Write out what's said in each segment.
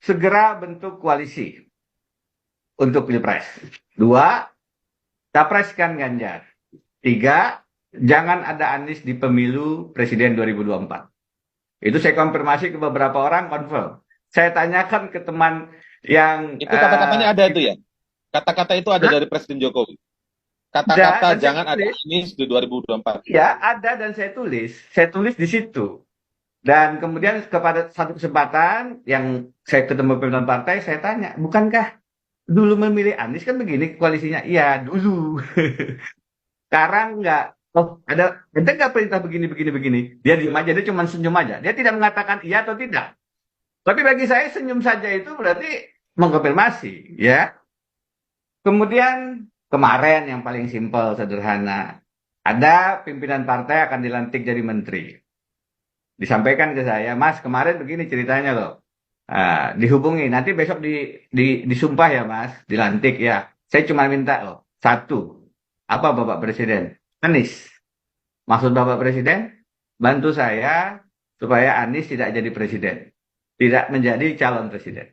segera bentuk koalisi untuk Pilpres. 2, capreskan Ganjar. 3, jangan ada Anies di pemilu Presiden 2024. Itu saya konfirmasi ke beberapa orang, confirm. Saya tanyakan ke teman yang Itu kata-katanya ada itu ya? Kata-kata itu ada dari Presiden Jokowi. ada Kata-kata dan saya jangan ada tulis. Anies di 2024. Ya, ada dan saya tulis. Saya tulis di situ. Dan kemudian kepada satu kesempatan yang saya ketemu pimpinan partai, saya tanya, bukankah dulu memilih Anies kan begini koalisinya? Iya, dulu. Sekarang enggak. Oh, ada nggak perintah begini, begini, begini? Dia diam aja, dia cuma senyum aja. Dia tidak mengatakan iya atau tidak. Tapi bagi saya senyum saja itu berarti mengkonfirmasi, ya. Kemudian kemarin yang paling simpel, sederhana. Ada pimpinan partai akan dilantik jadi menteri. Disampaikan ke saya, Mas, kemarin begini ceritanya loh. Dihubungi, nanti besok disumpah ya Mas, dilantik ya. Saya cuma minta loh, satu, apa Bapak Presiden? Anies. Maksud Bapak Presiden, bantu saya supaya Anies tidak jadi presiden. Tidak menjadi calon presiden.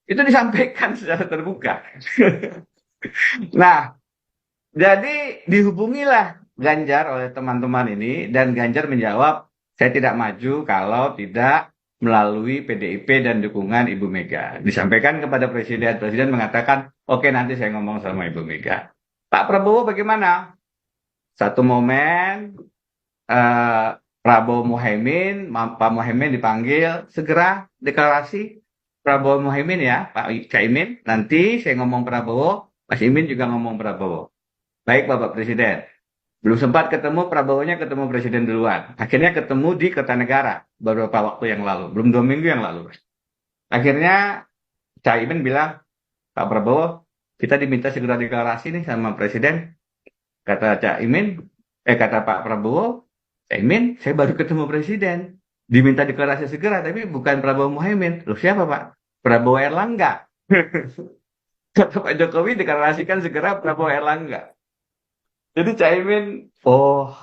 Itu disampaikan secara terbuka. Nah, jadi dihubungilah Ganjar oleh teman-teman ini dan Ganjar menjawab, saya tidak maju kalau tidak melalui PDIP dan dukungan Ibu Mega. Disampaikan kepada Presiden, Presiden mengatakan, oke nanti saya ngomong sama Ibu Mega. Pak Prabowo bagaimana? Satu momen eh, Prabowo Muhaimin, Pak Muhaimin dipanggil, segera deklarasi Prabowo Muhaimin ya, Pak Caimin. Nanti saya ngomong Prabowo, Mas Imin juga ngomong Prabowo. Baik Bapak Presiden. Belum sempat ketemu, Prabowo-nya ketemu Presiden duluan. Akhirnya ketemu di Kertanegara beberapa waktu yang lalu. Belum 2 minggu yang lalu. Akhirnya Caimin bilang, Pak Prabowo, kita diminta segera deklarasi nih sama Presiden. Kata Caimin, kata Pak Prabowo, Caimin, saya baru ketemu Presiden. Diminta deklarasi segera, tapi bukan Prabowo Muhaimin. Loh siapa Pak? Prabowo Erlangga. Kata Pak Jokowi deklarasikan segera Prabowo Erlangga. Jadi Caimin, oh,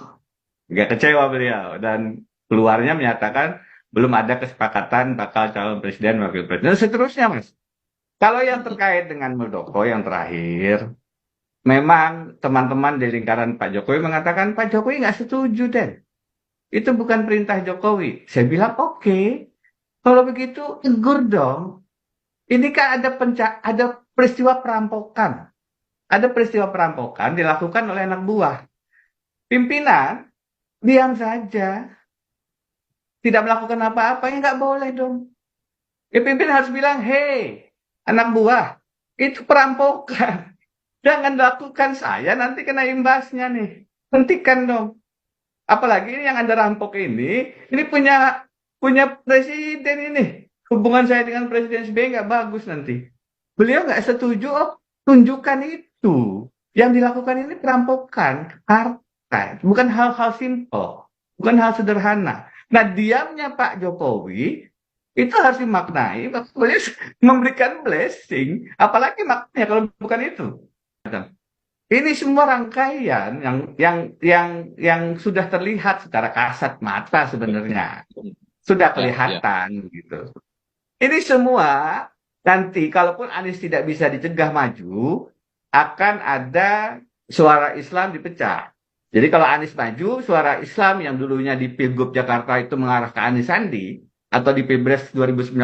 nggak kecewa beliau dan keluarnya menyatakan belum ada kesepakatan bakal calon presiden wakil presiden dan seterusnya Mas. Kalau yang terkait dengan Muldoko yang terakhir, memang teman-teman di lingkaran Pak Jokowi mengatakan Pak Jokowi nggak setuju Den. Itu bukan perintah Jokowi. Saya bilang oke. Kalau begitu tegur dong. Ini kan ada peristiwa perampokan. Ada peristiwa perampokan dilakukan oleh anak buah. Pimpinan diam saja. Tidak melakukan apa-apa, ya nggak boleh dong. Ya pimpinan harus bilang, hei, anak buah, itu perampokan. Jangan lakukan saya, nanti kena imbasnya nih. Hentikan dong. Apalagi ini yang Anda rampok ini punya presiden ini. Hubungan saya dengan Presiden SBY nggak bagus nanti. Beliau nggak setuju, oh, tunjukkan itu. Yang dilakukan ini perampokan partai. Bukan hal-hal simpel. Bukan hal sederhana. Nah, diamnya Pak Jokowi itu harus dimaknai beliau memberikan blessing, apalagi maknanya kalau bukan itu. Ini semua rangkaian yang sudah terlihat secara kasat mata sebenarnya. Sudah Ya, ya. kelihatan gitu. Ini semua nanti kalaupun Anies tidak bisa dicegah maju, akan ada suara Islam dipecah. Jadi kalau Anies maju, suara Islam yang dulunya di Pilgub Jakarta itu mengarah ke Anies Sandi, atau di Pilpres 2019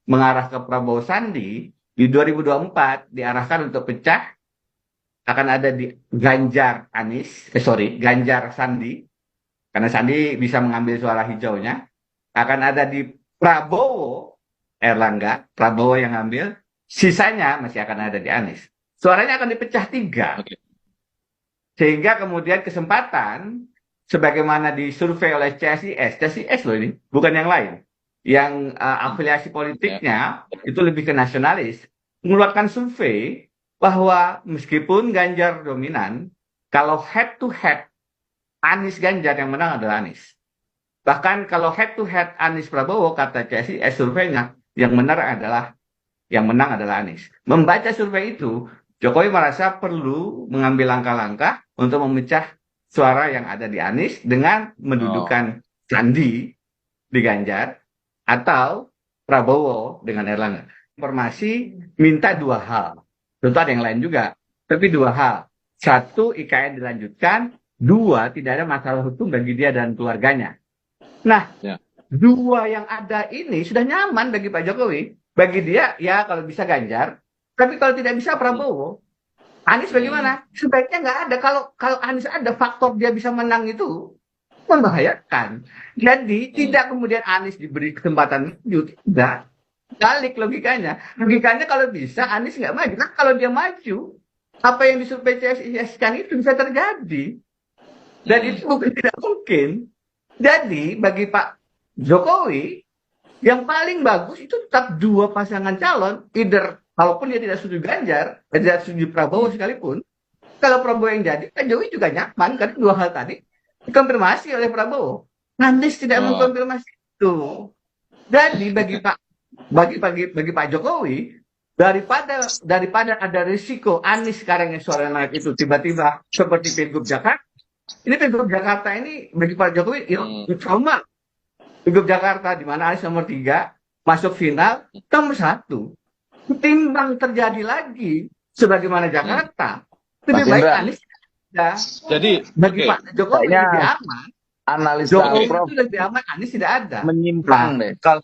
mengarah ke Prabowo Sandi, di 2024 diarahkan untuk pecah, akan ada di Ganjar Anies, Ganjar Sandi, karena Sandi bisa mengambil suara hijaunya, akan ada di Prabowo Erlangga, Prabowo yang ambil, sisanya masih akan ada di Anies. Suaranya akan dipecah 3. Oke. Sehingga kemudian kesempatan, sebagaimana disurvei oleh CSIS loh ini, bukan yang lain, yang afiliasi Ya. politiknya itu lebih ke nasionalis, mengeluarkan survei bahwa meskipun Ganjar dominan, kalau head to head Anies Ganjar yang menang adalah Anies. Bahkan kalau head to head Anies Prabowo, kata CSIS surveinya, yang menang adalah Anies. Membaca survei itu, Jokowi merasa perlu mengambil langkah-langkah untuk memecah suara yang ada di Anies dengan Oh, mendudukan Sandi di Ganjar, atau Prabowo dengan Erlangga. Informasi minta dua hal. Tentu ada yang lain juga, tapi dua hal. Satu, IKN dilanjutkan. Dua, tidak ada masalah hukum bagi dia dan keluarganya. Nah, Ya. dua yang ada ini sudah nyaman bagi Pak Jokowi. Bagi dia, ya kalau bisa Ganjar. Tapi kalau tidak bisa Prabowo. Anies bagaimana? Sebaiknya nggak ada. Kalau Anies ada, faktor dia bisa menang itu membahayakan. Jadi tidak kemudian Anies diberi kesempatan maju, tidak. Balik logikanya. Logikanya kalau bisa Anies nggak maju. Nah kalau dia maju, apa yang disurvei CSIS-kan itu bisa terjadi. Dan itu bukan tidak mungkin. Jadi bagi Pak Jokowi, yang paling bagus itu tetap dua pasangan calon, either kalaupun dia tidak setuju Ganjar, tidak setuju Prabowo sekalipun, kalau Prabowo yang jadi, Pak Jokowi juga nyaman, karena dua hal tadi dikonfirmasi oleh Prabowo. Anies tidak mengkonfirmasi itu. Jadi bagi Pak Jokowi, daripada ada risiko Anies sekarang yang suara naik itu tiba-tiba seperti Pilgub Jakarta, ini Pilgub Jakarta ini bagi Pak Jokowi trauma. Pilgub Jakarta di mana Anies nomor 3 masuk final nomor 1. Ketimbang terjadi lagi sebagaimana Jakarta, lebih Mas baik Indra. Anies tidak. Jadi Bagi oke. Pak Jokowi Kayaknya lebih aman. analisa Jokowi Prof itu lebih aman, Anies tidak ada. menyimpang Nah, deh. kalau